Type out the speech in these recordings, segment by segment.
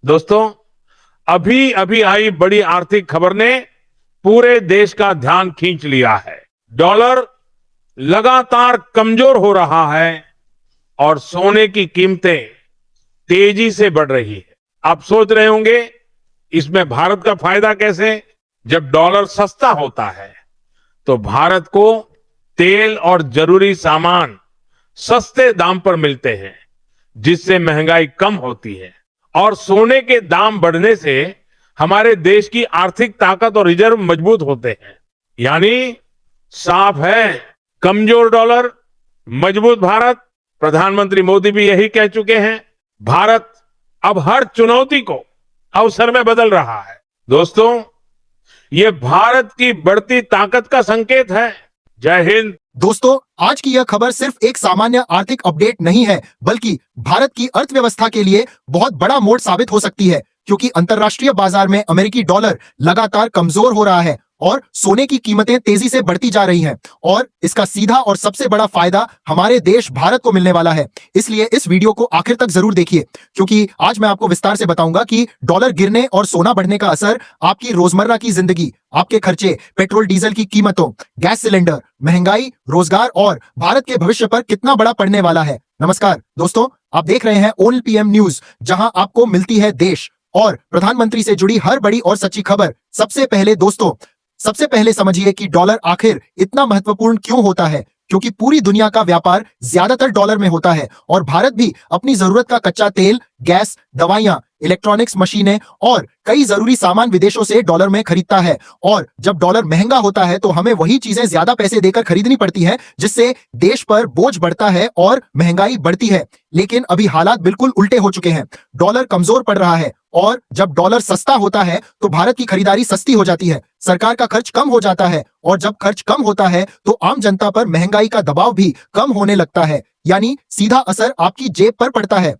दोस्तों, अभी अभी आई बड़ी आर्थिक खबर ने पूरे देश का ध्यान खींच लिया है। डॉलर लगातार कमजोर हो रहा है और सोने की कीमतें तेजी से बढ़ रही है। आप सोच रहे होंगे इसमें भारत का फायदा कैसे? जब डॉलर सस्ता होता है तो भारत को तेल और जरूरी सामान सस्ते दाम पर मिलते हैं, जिससे महंगाई कम होती है। और सोने के दाम बढ़ने से हमारे देश की आर्थिक ताकत और रिजर्व मजबूत होते हैं। यानी साफ है, कमजोर डॉलर, मजबूत भारत। प्रधानमंत्री मोदी भी यही कह चुके हैं। भारत अब हर चुनौती को अवसर में बदल रहा है। दोस्तों, ये भारत की बढ़ती ताकत का संकेत है। जय हिंद। दोस्तों, आज की यह खबर सिर्फ एक सामान्य आर्थिक अपडेट नहीं है, बल्कि भारत की अर्थव्यवस्था के लिए बहुत बड़ा मोड़ साबित हो सकती है, क्योंकि अंतर्राष्ट्रीय बाजार में अमेरिकी डॉलर लगातार कमजोर हो रहा है और सोने की कीमतें तेजी से बढ़ती जा रही हैं और इसका सीधा और सबसे बड़ा फायदा हमारे देश भारत को मिलने वाला है। इसलिए इस वीडियो को आखिर तक जरूर देखिए, क्योंकि आज मैं आपको विस्तार से बताऊंगा कि डॉलर गिरने और सोना बढ़ने का असर आपकी रोजमर्रा की जिंदगी, आपके खर्चे, पेट्रोल डीजल की कीमतों, गैस सिलेंडर, महंगाई, रोजगार और भारत के भविष्य पर कितना बड़ा पड़ने वाला है। नमस्कार दोस्तों, आप देख रहे हैं ओनली पीएम न्यूज, जहां आपको मिलती है देश और प्रधानमंत्री से जुड़ी हर बड़ी और सच्ची खबर सबसे पहले समझिए कि डॉलर आखिर इतना महत्वपूर्ण क्यों होता है, क्योंकि पूरी दुनिया का व्यापार ज्यादातर डॉलर में होता है और भारत भी अपनी जरूरत का कच्चा तेल, गैस, दवाइयां, इलेक्ट्रॉनिक्स मशीनें और कई जरूरी सामान विदेशों से डॉलर में खरीदता है। और जब डॉलर महंगा होता है तो हमें वही चीजें ज्यादा पैसे देकर खरीदनी पड़ती हैं, जिससे देश पर बोझ बढ़ता है और महंगाई बढ़ती है। लेकिन अभी हालात बिल्कुल उल्टे हो चुके हैं। डॉलर कमजोर पड़ रहा है और जब डॉलर सस्ता होता है तो भारत की खरीदारी सस्ती हो जाती है, सरकार का खर्च कम हो जाता है और जब खर्च कम होता है तो आम जनता पर महंगाई का दबाव भी कम होने लगता है, यानी सीधा असर आपकी जेब पर पड़ता है।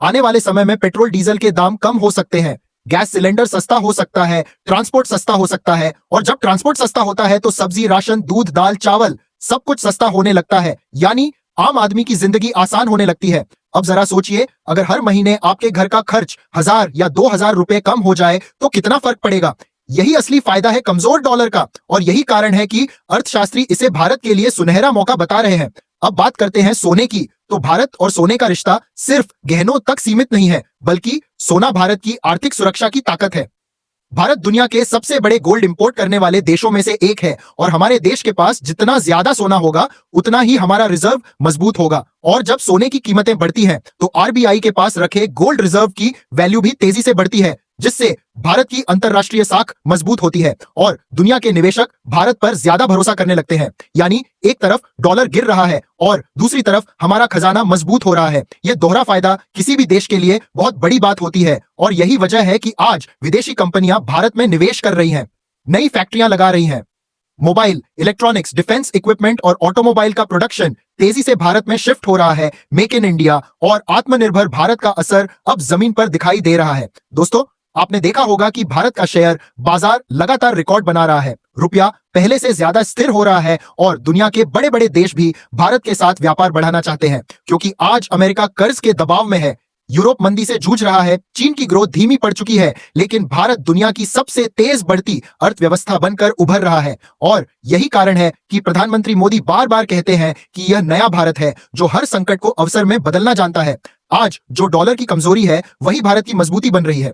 आने वाले समय में पेट्रोल डीजल के दाम कम हो सकते हैं, गैस सिलेंडर सस्ता हो सकता है, ट्रांसपोर्ट सस्ता हो सकता है और जब ट्रांसपोर्ट सस्ता होता है तो सब्जी, राशन, दूध, दाल, चावल सब कुछ सस्ता होने लगता है, यानी आम आदमी की जिंदगी आसान होने लगती है। अब जरा सोचिए, अगर हर महीने आपके घर का खर्च 1000 या 2000 रुपए कम हो जाए तो कितना फर्क पड़ेगा। यही असली फायदा है कमजोर डॉलर का और यही कारण है कि अर्थशास्त्री इसे भारत के लिए सुनहरा मौका बता रहे हैं। अब बात करते हैं सोने की, तो भारत और सोने का रिश्ता सिर्फ गहनों तक सीमित नहीं है, बल्कि सोना भारत की आर्थिक सुरक्षा की ताकत है। भारत दुनिया के सबसे बड़े गोल्ड इंपोर्ट करने वाले देशों में से एक है और हमारे देश के पास जितना ज्यादा सोना होगा उतना ही हमारा रिजर्व मजबूत होगा। और जब सोने की कीमतें बढ़ती हैं तो आरबीआई के पास रखे गोल्ड रिजर्व की वैल्यू भी तेजी से बढ़ती है, जिससे भारत की अंतरराष्ट्रीय साख मजबूत होती है और दुनिया के निवेशक भारत पर ज्यादा भरोसा करने लगते हैं। यानी एक तरफ डॉलर गिर रहा है और दूसरी तरफ हमारा खजाना मजबूत हो रहा है। यह दोहरा फायदा किसी भी देश के लिए बहुत बड़ी बात होती है और यही वजह है कि आज विदेशी कंपनियां भारत में निवेश कर रही हैं, नई फैक्ट्रियां लगा रही हैं। मोबाइल, इलेक्ट्रॉनिक्स, डिफेंस इक्विपमेंट और ऑटोमोबाइल का प्रोडक्शन तेजी से भारत में शिफ्ट हो रहा है। मेक इन इंडिया और आत्मनिर्भर भारत का असर अब जमीन पर दिखाई दे रहा है। दोस्तों, आपने देखा होगा कि भारत का शेयर बाजार लगातार रिकॉर्ड बना रहा है, रुपया पहले से ज्यादा स्थिर हो रहा है और दुनिया के बड़े बड़े देश भी भारत के साथ व्यापार बढ़ाना चाहते हैं, क्योंकि आज अमेरिका कर्ज के दबाव में है, यूरोप मंदी से जूझ रहा है, चीन की ग्रोथ धीमी पड़ चुकी है, लेकिन भारत दुनिया की सबसे तेज बढ़ती अर्थव्यवस्था बनकर उभर रहा है। और यही कारण है कि प्रधानमंत्री मोदी बार बार कहते हैं कि यह नया भारत है जो हर संकट को अवसर में बदलना जानता है। आज जो डॉलर की कमजोरी है वही भारत की मजबूती बन रही है।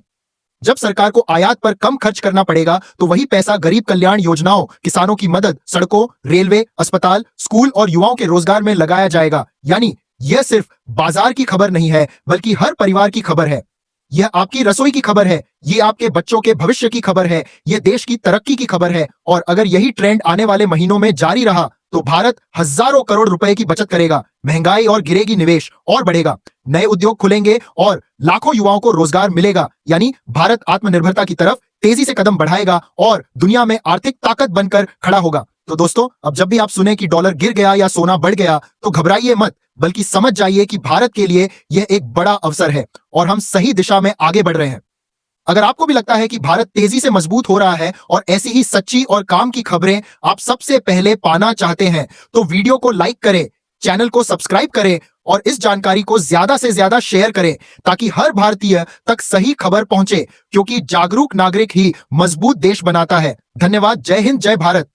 जब सरकार को आयात पर कम खर्च करना पड़ेगा तो वही पैसा गरीब कल्याण योजनाओं, किसानों की मदद, सड़कों, रेलवे, अस्पताल, स्कूल और युवाओं के रोजगार में लगाया जाएगा। यानी यह सिर्फ बाजार की खबर नहीं है, बल्कि हर परिवार की खबर है। यह आपकी रसोई की खबर है, ये आपके बच्चों के भविष्य की खबर है, यह देश की तरक्की की खबर है। और अगर यही ट्रेंड आने वाले महीनों में जारी रहा तो भारत हजारों करोड़ रुपए की बचत करेगा, महंगाई और गिरेगी निवेश और बढ़ेगा, नए उद्योग खुलेंगे और लाखों युवाओं को रोजगार मिलेगा। यानी भारत आत्मनिर्भरता की तरफ तेजी से कदम बढ़ाएगा और दुनिया में आर्थिक ताकत बनकर खड़ा होगा। तो दोस्तों, अब जब भी आप सुने कि डॉलर गिर गया या सोना बढ़ गया तो घबराइए मत, बल्कि समझ जाइए कि भारत के लिए यह एक बड़ा अवसर है और हम सही दिशा में आगे बढ़ रहे हैं। अगर आपको भी लगता है कि भारत तेजी से मजबूत हो रहा है और ऐसी ही सच्ची और काम की खबरें आप सबसे पहले पाना चाहते हैं तो वीडियो को लाइक करें, चैनल को सब्सक्राइब करें और इस जानकारी को ज्यादा से ज्यादा शेयर करें ताकि हर भारतीय तक सही खबर पहुंचे, क्योंकि जागरूक नागरिक ही मजबूत देश बनाता है। धन्यवाद। जय हिंद, जय भारत।